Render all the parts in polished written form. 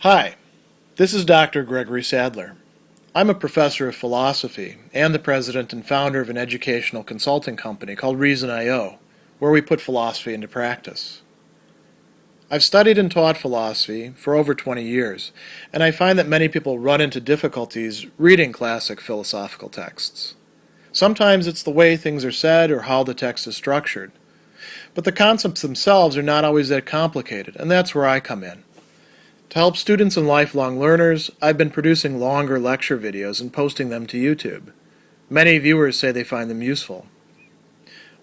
Hi, this is Dr. Gregory Sadler. I'm a professor of philosophy and the president and founder of an educational consulting company called Reason.io, where we put philosophy into practice. I've studied and taught philosophy for over 20 years, and I find that many people run into difficulties reading classic philosophical texts. Sometimes it's the way things are said or how the text is structured. But the concepts themselves are not always that complicated, and that's where I come in. To help students and lifelong learners, I've been producing longer lecture videos and posting them to YouTube. Many viewers say they find them useful.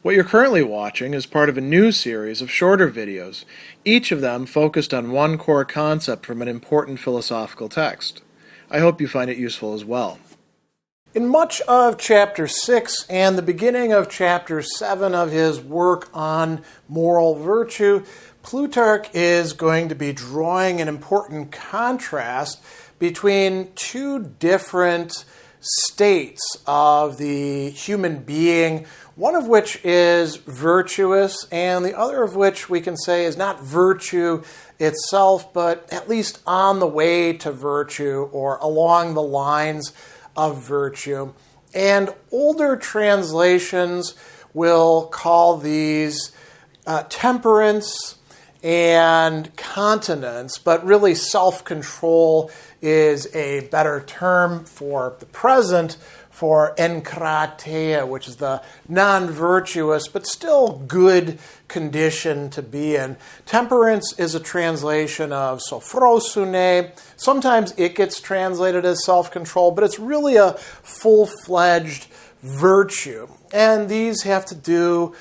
What you're currently watching is part of a new series of shorter videos, each of them focused on one core concept from an important philosophical text. I hope you find it useful as well. In much of Chapter 6 and the beginning of Chapter 7 of his work on moral virtue, Plutarch is going to be drawing an important contrast between two different states of the human being, one of which is virtuous and the other of which we can say is not virtue itself, but at least on the way to virtue or along the lines of virtue. And older translations will call these temperance and continence, but really self-control is a better term for the present for enkrateia, which is the non-virtuous but still good condition to be in. Temperance is a translation of sophrosunē. Sometimes it gets translated as self-control, but it's really a full-fledged virtue. And these have to do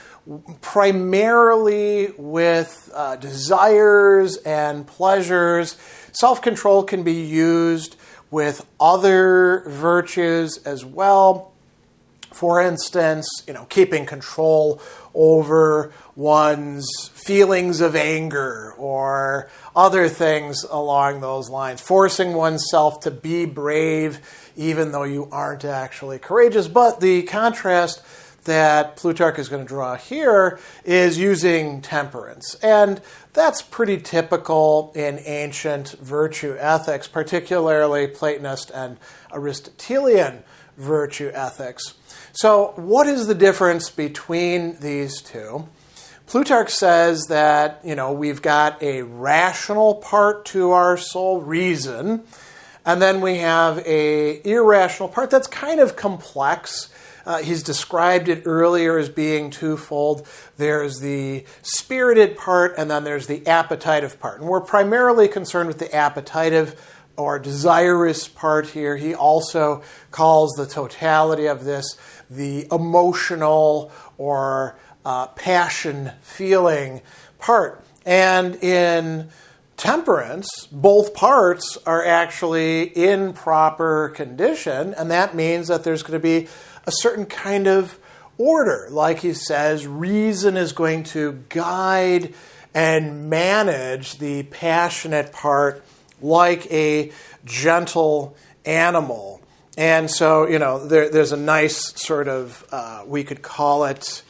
primarily with desires and pleasures. Self-control can be used with other virtues as well. For instance, keeping control over one's feelings of anger or other things along those lines. Forcing oneself to be brave even though you aren't actually courageous. But the contrast that Plutarch is going to draw here is using temperance. And that's pretty typical in ancient virtue ethics, particularly Platonist and Aristotelian virtue ethics. So what is the difference between these two? Plutarch says that, we've got a rational part to our soul, reason, and then we have an irrational part that's kind of complex. He's described it earlier as being twofold. There's the spirited part, and then there's the appetitive part. And we're primarily concerned with the appetitive or desirous part here. He also calls the totality of this the emotional or passion-feeling part. And in temperance, both parts are actually in proper condition, and that means that there's going to be a certain kind of order. Like he says, reason is going to guide and manage the passionate part like a gentle animal. And so, there's a nice sort of, we could call it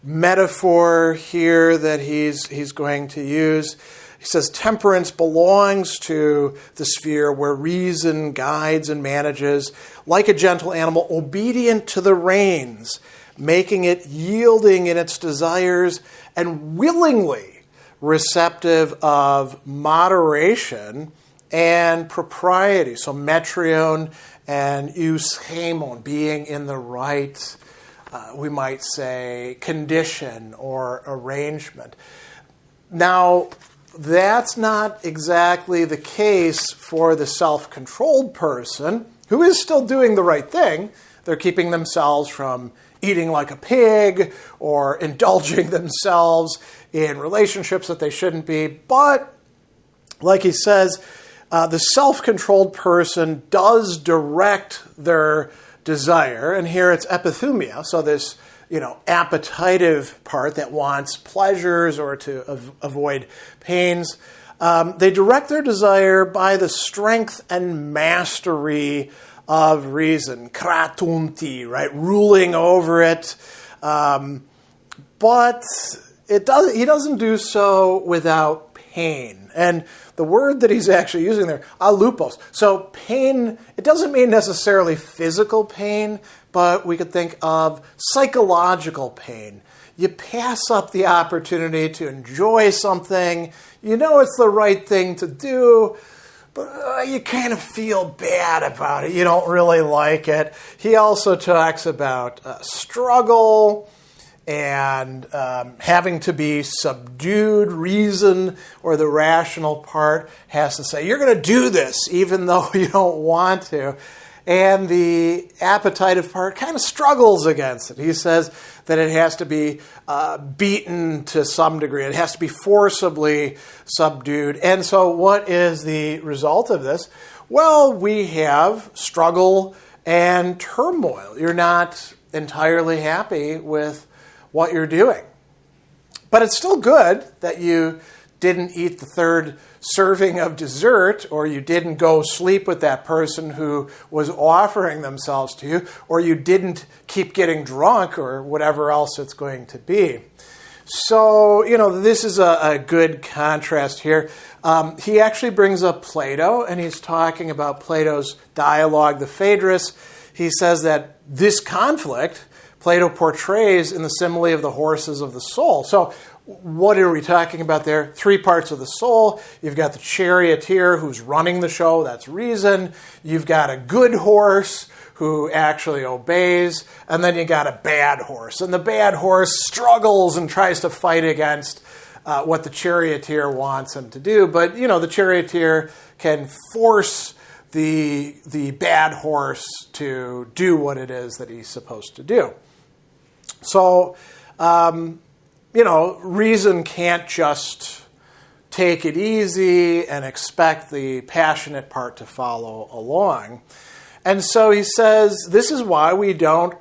metaphor here that he's going to use. He says temperance belongs to the sphere where reason guides and manages, like a gentle animal, obedient to the reins, making it yielding in its desires and willingly receptive of moderation and propriety. So metrion and euschemon, being in the right, we might say, condition or arrangement. Now, that's not exactly the case for the self-controlled person who is still doing the right thing. They're keeping themselves from eating like a pig or indulging themselves in relationships that they shouldn't be. But, like he says, the self-controlled person does direct their desire. And here it's epithumia, so this appetitive part that wants pleasures or to avoid pains. They direct their desire by the strength and mastery of reason, kratunti, right, ruling over it. But he doesn't do so without pain. And the word that he's actually using there, alupos. So pain, it doesn't mean necessarily physical pain, but we could think of psychological pain. You pass up the opportunity to enjoy something. You know it's the right thing to do, but you kind of feel bad about it. You don't really like it. He also talks about struggle and having to be subdued. Reason, or the rational part, has to say, you're going to do this even though you don't want to. And the appetitive part kind of struggles against it. He says that it has to be beaten to some degree. It has to be forcibly subdued. And so what is the result of this? Well, we have struggle and turmoil. You're not entirely happy with what you're doing. But it's still good that you didn't eat the third serving of dessert, or you didn't go sleep with that person who was offering themselves to you, or you didn't keep getting drunk, or whatever else it's going to be. So, this is a good contrast here. He actually brings up Plato, and he's talking about Plato's dialogue, the Phaedrus. He says that this conflict Plato portrays in the simile of the horses of the soul. So what are we talking about there? Three parts of the soul. You've got the charioteer who's running the show, that's reason. You've got a good horse who actually obeys. And then you got a bad horse. And the bad horse struggles and tries to fight against what the charioteer wants him to do. But, the charioteer can force the bad horse to do what it is that he's supposed to do. So, reason can't just take it easy and expect the passionate part to follow along. And so he says this is why we don't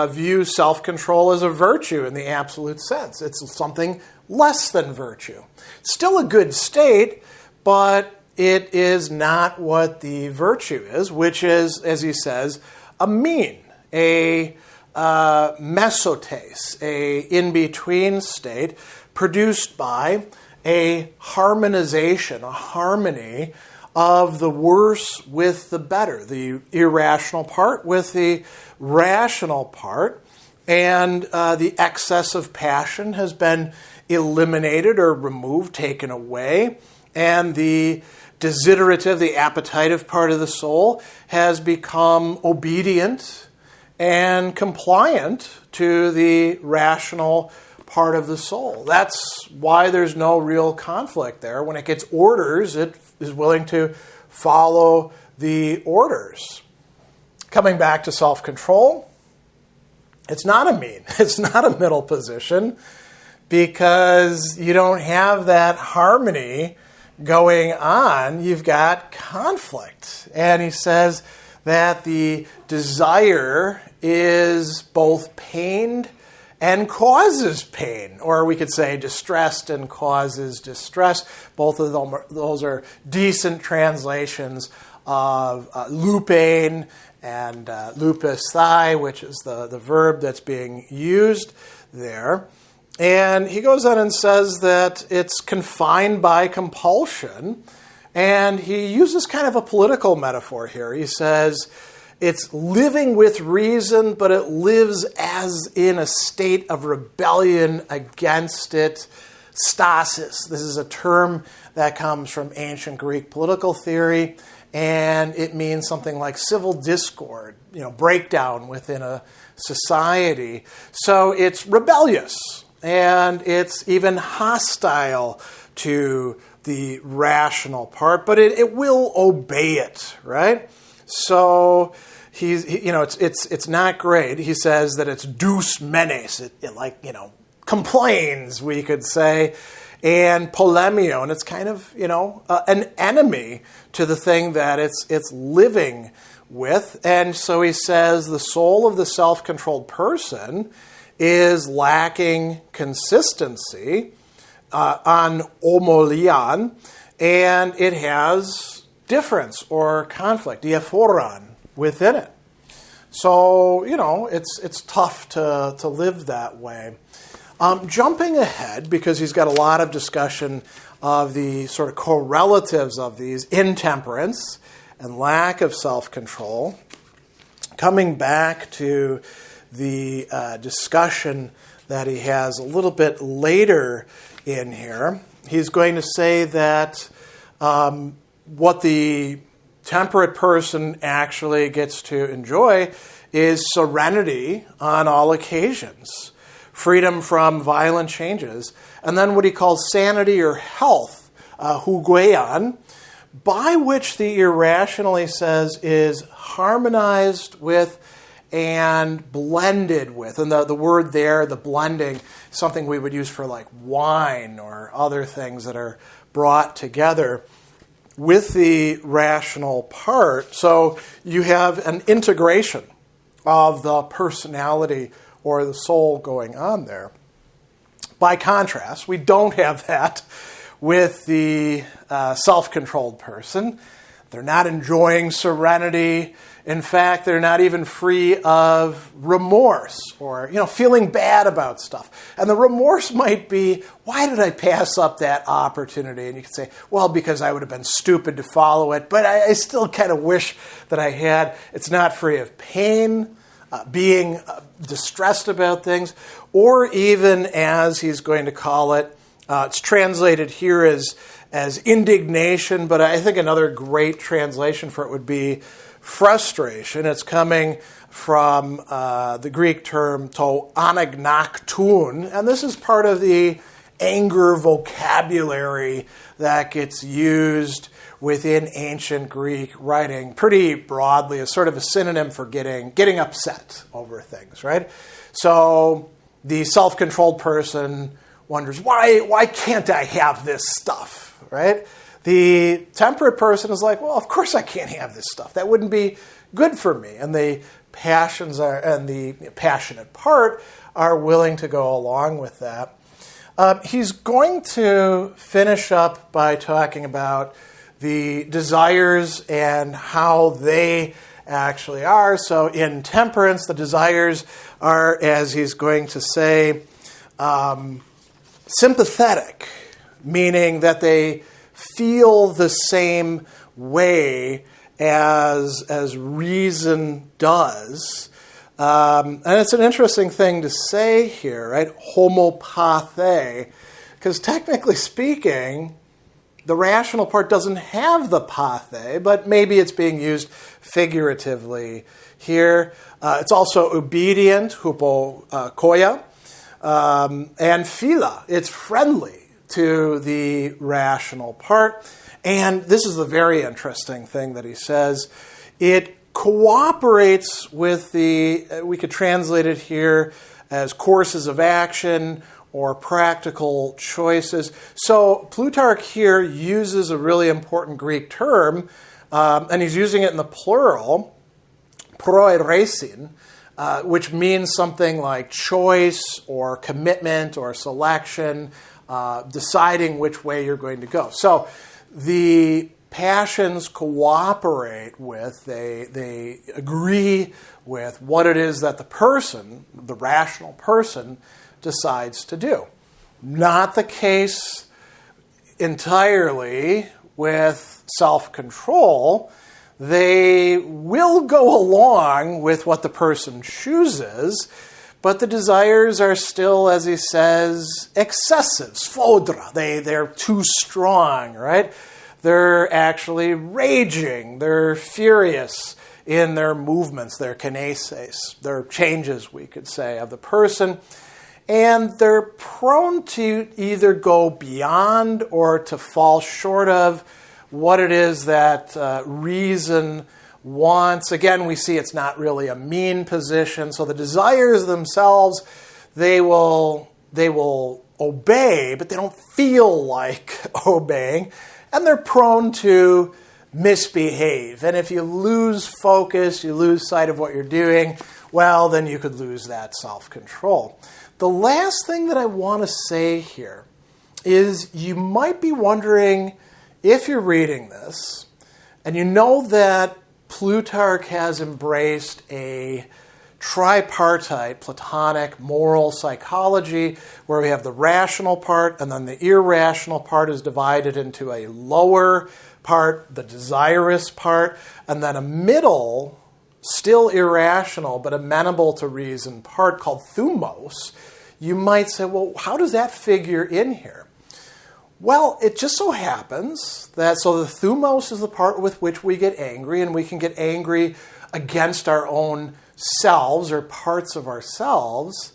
view self-control as a virtue in the absolute sense. It's something less than virtue. It's still a good state, but it is not what the virtue is, which is, as he says, a mean, a mesotes, a in-between state produced by a harmonization, a harmony of the worse with the better, the irrational part with the rational part, and the excess of passion has been eliminated or removed, taken away, and the desiderative, the appetitive part of the soul has become obedient and compliant to the rational part of the soul. That's why there's no real conflict there. When it gets orders, it is willing to follow the orders. Coming back to self-control, it's not a mean, it's not a middle position, because you don't have that harmony going on. You've got conflict. And he says that the desire is both pained and causes pain, or we could say distressed and causes distress. Both of those are decent translations of lupain and lupus thigh, which is the verb that's being used there. And he goes on and says that it's confined by compulsion. And he uses kind of a political metaphor here. He says it's living with reason, but it lives as in a state of rebellion against it. Stasis. This is a term that comes from ancient Greek political theory, and it means something like civil discord, breakdown within a society. So it's rebellious, and it's even hostile to the rational part, but it will obey it, right? So it's not great. He says that it's deus menes, it complains, we could say, and polemio, and it's kind of an enemy to the thing that it's living with. And so he says the soul of the self-controlled person is lacking consistency on omolian, and it has difference or conflict, diaphoron, within it. So, it's tough to live that way. Jumping ahead, because he's got a lot of discussion of the sort of correlatives of these: intemperance and lack of self-control. Coming back to the discussion that he has a little bit later in here, he's going to say that what the temperate person actually gets to enjoy is serenity on all occasions, freedom from violent changes, and then what he calls sanity or health, huguean, by which the irrational, he says, is harmonized with and blended with. And the word there, the blending, is something we would use for like wine or other things that are brought together with the rational part. So you have an integration of the personality or the soul going on there. By contrast, we don't have that with the self-controlled person. They're not enjoying serenity. In fact, they're not even free of remorse or, feeling bad about stuff. And the remorse might be, why did I pass up that opportunity? And you can say, well, because I would have been stupid to follow it, but I still kind of wish that I had. It's not free of pain, being distressed about things, or even, as he's going to call it, it's translated here as indignation, but I think another great translation for it would be frustration. It's coming from the Greek term to anagnaktun, and this is part of the anger vocabulary that gets used within ancient Greek writing pretty broadly as sort of a synonym for getting upset over things, right? So the self-controlled person wonders, why can't I have this stuff, right? The temperate person is like, well, of course I can't have this stuff. That wouldn't be good for me. And the passionate part are willing to go along with that. He's going to finish up by talking about the desires and how they actually are. So in temperance, the desires are, as he's going to say, sympathetic, meaning that they feel the same way as reason does. And it's an interesting thing to say here, right? Homopathe, because technically speaking, the rational part doesn't have the pathe, but maybe it's being used figuratively here. It's also obedient, hupokoia, and phila. It's friendly to the rational part. And this is the very interesting thing that he says. It cooperates with we could translate it here as courses of action or practical choices. So Plutarch here uses a really important Greek term, and he's using it in the plural, proeresin, which means something like choice or commitment or selection, deciding which way you're going to go. So the passions cooperate with, they agree with what it is that the person, the rational person, decides to do. Not the case entirely with self-control. They will go along with what the person chooses, but the desires are still, as he says, excessive, sfodra. They're too strong, right? They're actually raging. They're furious in their movements, their kineses, their changes, we could say, of the person. And they're prone to either go beyond or to fall short of what it is that reason wants. Again, we see it's not really a mean position. So the desires themselves, they will obey, but they don't feel like obeying. And they're prone to misbehave. And if you lose focus, you lose sight of what you're doing, well, then you could lose that self-control. The last thing that I want to say here is you might be wondering, if you're reading this, and you know that Plutarch has embraced a tripartite Platonic moral psychology where we have the rational part and then the irrational part is divided into a lower part, the desirous part, and then a middle, still irrational but amenable to reason part called thumos. You might say, well, how does that figure in here? Well, it just so happens that, so the thumos is the part with which we get angry, and we can get angry against our own selves or parts of ourselves.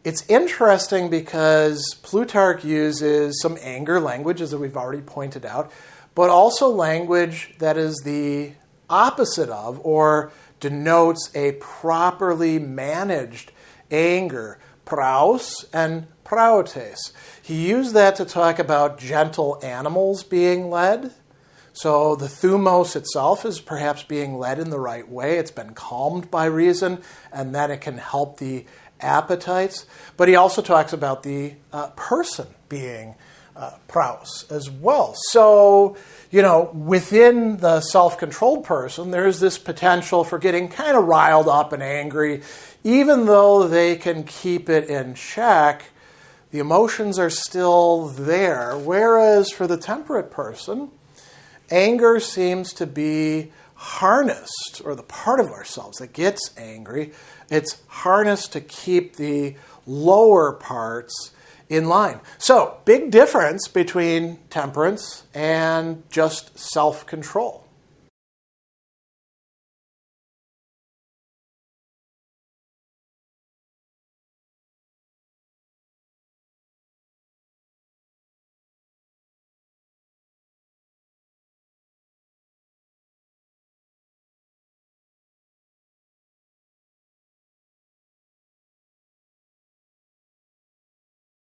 It's interesting because Plutarch uses some anger language, as we've already pointed out, but also language that is the opposite of or denotes a properly managed anger, praus and praotes. He used that to talk about gentle animals being led. So the thumos itself is perhaps being led in the right way. It's been calmed by reason, and then it can help the appetites. But he also talks about the person being praus as well. So, within the self-controlled person, there's this potential for getting kind of riled up and angry. Even though they can keep it in check, the emotions are still there. Whereas for the temperate person, anger seems to be harnessed, or the part of ourselves that gets angry, it's harnessed to keep the lower parts in line. So, big difference between temperance and just self-control.